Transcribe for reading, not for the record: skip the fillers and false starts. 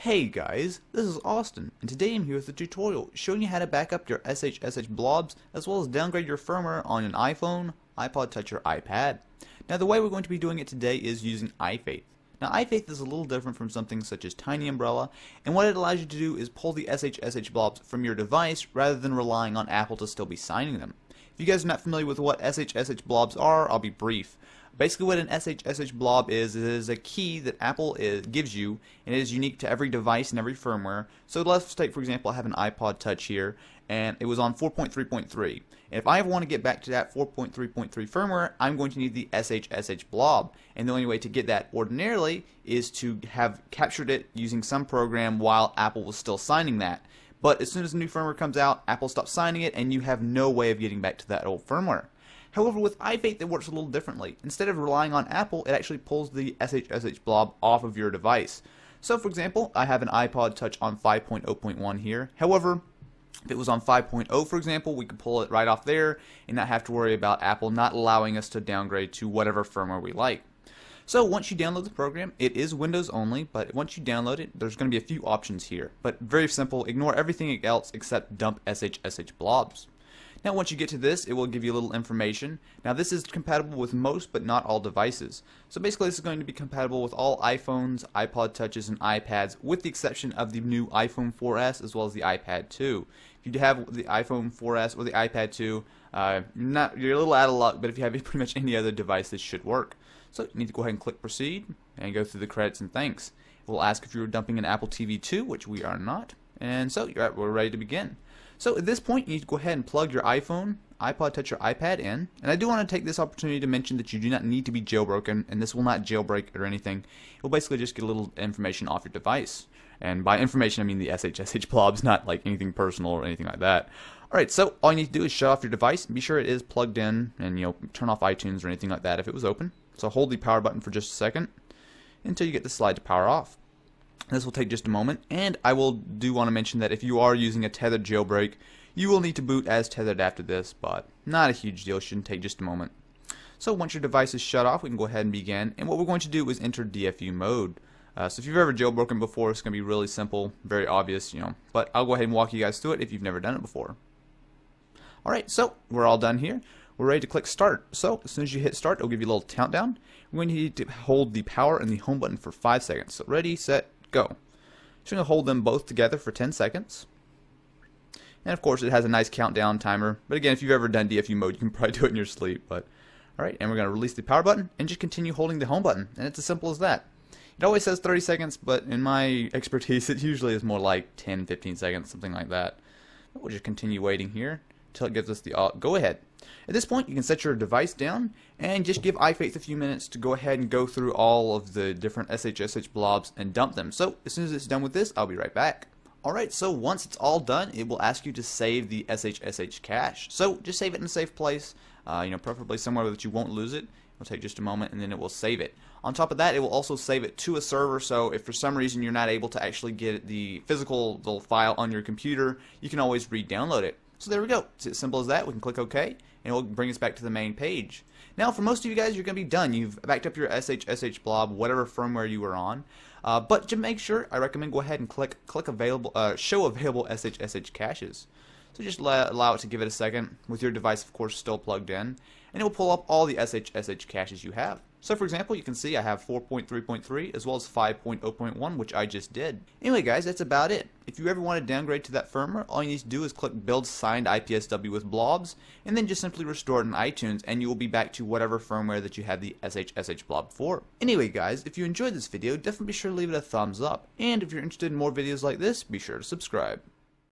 Hey guys, this is Austin, and today I'm here with a tutorial showing you how to back up your SHSH blobs as well as downgrade your firmware on an iPhone, iPod Touch, or iPad. Now the way we're going to be doing it today is using iFaith. Now iFaith is a little different from something such as Tiny Umbrella, and what it allows you to do is pull the SHSH blobs from your device rather than relying on Apple to still be signing them. If you guys are not familiar with what SHSH blobs are, I'll be brief. Basically what an SHSH blob is, it is a key that Apple gives you, and it is unique to every device and every firmware. So let's take, for example, I have an iPod Touch here, and it was on 4.3.3. And if I ever want to get back to that 4.3.3 firmware, I'm going to need the SHSH blob. And the only way to get that ordinarily is to have captured it using some program while Apple was still signing that. But as soon as the new firmware comes out, Apple stops signing it, and you have no way of getting back to that old firmware. However, with iFaith, it works a little differently. Instead of relying on Apple, it actually pulls the SHSH blob off of your device. So, for example, I have an iPod Touch on 5.0.1 here. However, if it was on 5.0, for example, we could pull it right off there and not have to worry about Apple not allowing us to downgrade to whatever firmware we like. So once you download the program, it is Windows only, but once you download it, there's going to be a few options here. But very simple, ignore everything else except dump SHSH blobs. Now once you get to this, it will give you a little information. Now this is compatible with most but not all devices. So basically this is going to be compatible with all iPhones, iPod Touches, and iPads, with the exception of the new iPhone 4S as well as the iPad 2. If you have the iPhone 4S or the iPad 2, you're a little out of luck, but if you have pretty much any other device, this should work. So you need to go ahead and click proceed and go through the credits and thanks. It will ask if you're dumping an Apple TV 2, which we are not. And so we're ready to begin. So at this point, you need to go ahead and plug your iPhone, iPod Touch, or iPad in. And I do want to take this opportunity to mention that you do not need to be jailbroken, and this will not jailbreak or anything. It will basically just get a little information off your device. And by information, I mean the SHSH blobs, not like anything personal or anything like that. Alright, so all you need to do is shut off your device and be sure it is plugged in, and turn off iTunes or anything like that if it was open. So hold the power button for just a second until you get the slide to power off. This will take just a moment, and I do want to mention that if you are using a tethered jailbreak, you will need to boot as tethered after this, but not a huge deal, shouldn't take just a moment. So once your device is shut off, we can go ahead and begin, and what we're going to do is enter DFU mode. So if you've ever jailbroken before, it's going to be really simple, very obvious, but I'll go ahead and walk you guys through it if you've never done it before. Alright, so we're all done here. We're ready to click start. So as soon as you hit start, it'll give you a little countdown. We're going to need to hold the power and the home button for 5 seconds. So ready, set, go. So you're going to hold them both together for 10 seconds. And of course it has a nice countdown timer. But again, if you've ever done DFU mode, you can probably do it in your sleep. But alright, and we're going to release the power button and just continue holding the home button. And it's as simple as that. It always says 30 seconds, but in my expertise, it usually is more like 10, 15 seconds, something like that. But we'll just continue waiting here until it gives us the go ahead. At this point, you can set your device down and just give iFaith a few minutes to go ahead and go through all of the different SHSH blobs and dump them. So as soon as it's done with this, I'll be right back. Alright, so once it's all done, it will ask you to save the SHSH cache. So just save it in a safe place, preferably somewhere that you won't lose it. It'll take just a moment and then it will save it. On top of that, it will also save it to a server, so if for some reason you're not able to actually get the physical file on your computer, you can always re-download it. So there we go. It's as simple as that. We can click OK, and it will bring us back to the main page. Now, for most of you guys, you're going to be done. You've backed up your SHSH blob, whatever firmware you were on. But to make sure, I recommend go ahead and click available, show available SHSH caches. So just allow it to give it a second, with your device, of course, still plugged in, and it will pull up all the SHSH caches you have. So for example, you can see I have 4.3.3 as well as 5.0.1, which I just did. Anyway guys, that's about it. If you ever want to downgrade to that firmware, all you need to do is click Build Signed IPSW with Blobs, and then just simply restore it in iTunes, and you will be back to whatever firmware that you had the SHSH blob for. Anyway guys, if you enjoyed this video, definitely be sure to leave it a thumbs up, and if you're interested in more videos like this, be sure to subscribe.